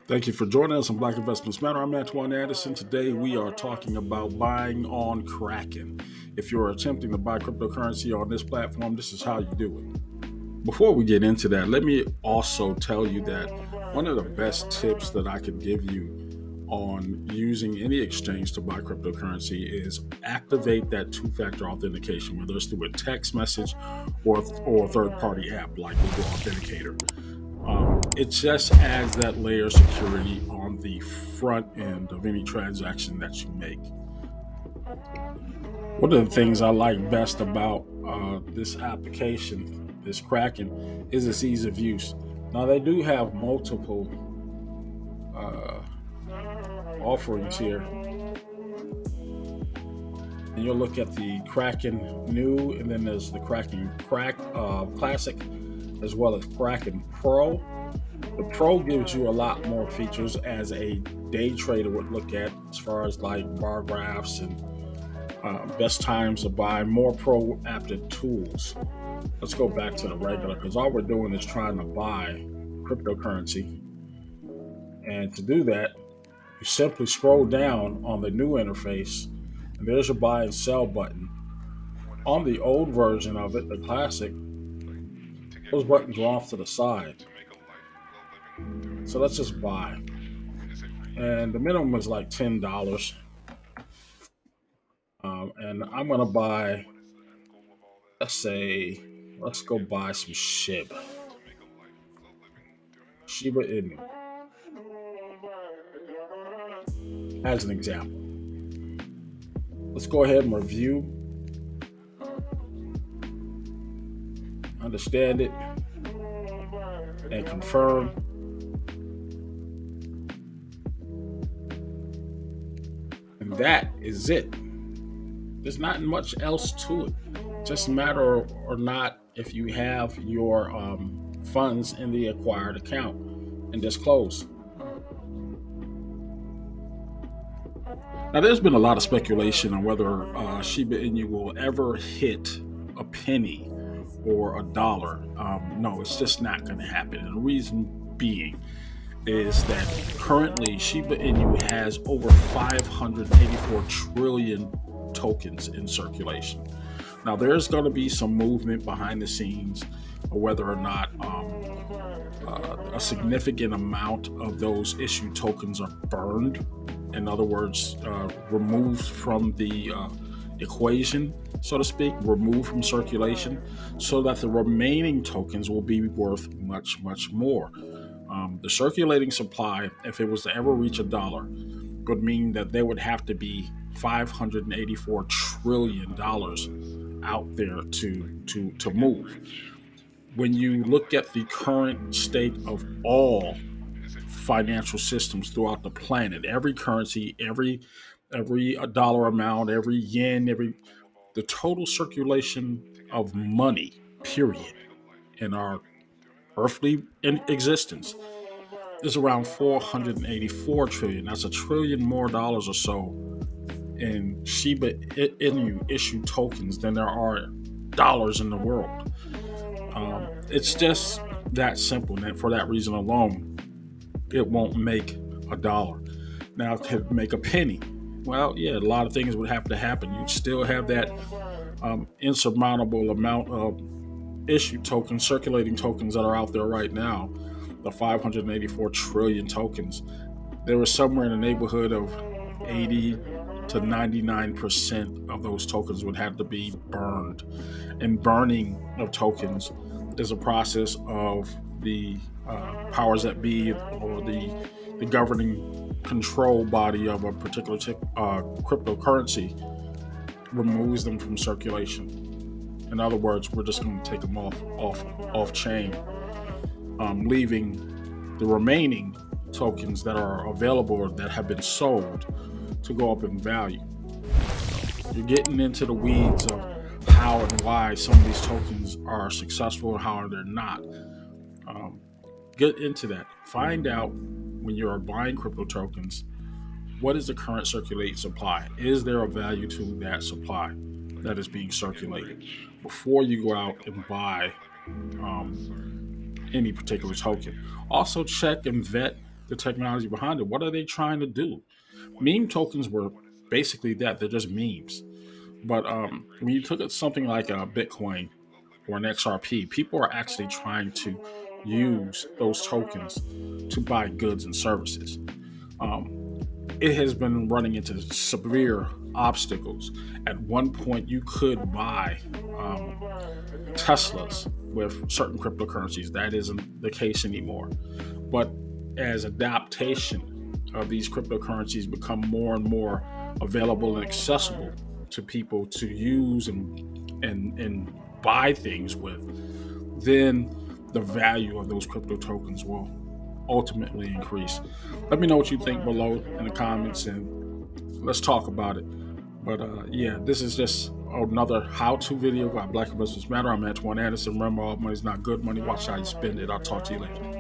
Thank you for joining us on Black Investments Matter. I'm Antoine Anderson. Today we are talking about buying on Kraken. If you're attempting to buy cryptocurrency on this platform, this is how you do it. Before we get into that, let me also tell you that one of the best tips that I could give you on using any exchange to buy cryptocurrency is activate that two-factor authentication, whether it's through a text message or a third-party app like Google Authenticator. It just adds that layer of security on the front end of any transaction that you make. One of the things I like best about this application, this Kraken, is its ease of use. Now, they do have multiple uh, offerings here. And you'll look at the Kraken New, and then there's the Kraken Classic, as well as Kraken Pro. The Pro gives you a lot more features as a day trader would look at, as far as like bar graphs and best times to buy, more pro adapted tools. Let's go back to the regular because all we're doing is trying to buy cryptocurrency. And to do that, you simply scroll down on the new interface, and there's your buy and sell button. On the old version of it, the classic, those buttons are off to the side. So let's just buy. And the minimum is like $10. And I'm going to buy, let's say, let's go buy some Shiba Inu, as an example. Let's go ahead and review, understand it, and confirm. And that is it. There's not much else to it. Just a matter or not if you have your funds in the acquired account and just close. Now, there's been a lot of speculation on whether Shiba Inu will ever hit a penny or a dollar. No, it's just not going to happen. And the reason being is that currently Shiba Inu has over 584 trillion tokens in circulation. Now, there's going to be some movement behind the scenes, or whether or not a significant amount of those issued tokens are burned. In other words, removed from the equation, so to speak, removed from circulation, so that the remaining tokens will be worth much, much more. The circulating supply, if it was to ever reach a dollar, would mean that there would have to be $584 trillion out there to move. When you look at the current state of all financial systems throughout the planet, every currency, every dollar amount, every yen, every the total circulation of money, period, in our earthly existence is around 484 trillion. That's a trillion more dollars or so in Shiba Inu issued tokens than there are dollars in the world. It's just that simple. And for that reason alone, it won't make a dollar. Now, it could make a penny. Well, yeah, a lot of things would have to happen. You'd still have that insurmountable amount of issued tokens, circulating tokens that are out there right now, the 584 trillion tokens. There was somewhere in the neighborhood of 80 to 99% of those tokens would have to be burned. And burning of tokens is a process of the powers that be, or the governing control body of a particular cryptocurrency, removes them from circulation. In other words, we're just going to take them off chain, leaving the remaining tokens that are available or that have been sold to go up in value. You're getting into the weeds of how and why some of these tokens are successful and how they're not. Get into that. Find out when you're buying crypto tokens, what is the current circulating supply? Is there a value to that supply that is being circulated before you go out and buy any particular token? Also, check and vet the technology behind it. What are they trying to do? Meme tokens were basically that. They're just memes. But when you took it something like Bitcoin or an XRP, people are actually trying to use those tokens to buy goods and services. Um, it has been running into severe obstacles. At one point, you could buy Teslas with certain cryptocurrencies. That isn't the case anymore. But as adaptation of these cryptocurrencies become more and more available and accessible to people to use and buy things with, then the value of those crypto tokens will ultimately increase. Let me know what you think below in the comments and let's talk about it. But yeah, this is just another how-to video about Black Business Matter. I'm Antoine Anderson. Remember, all money's not good money. Watch how you spend it. I'll talk to you later.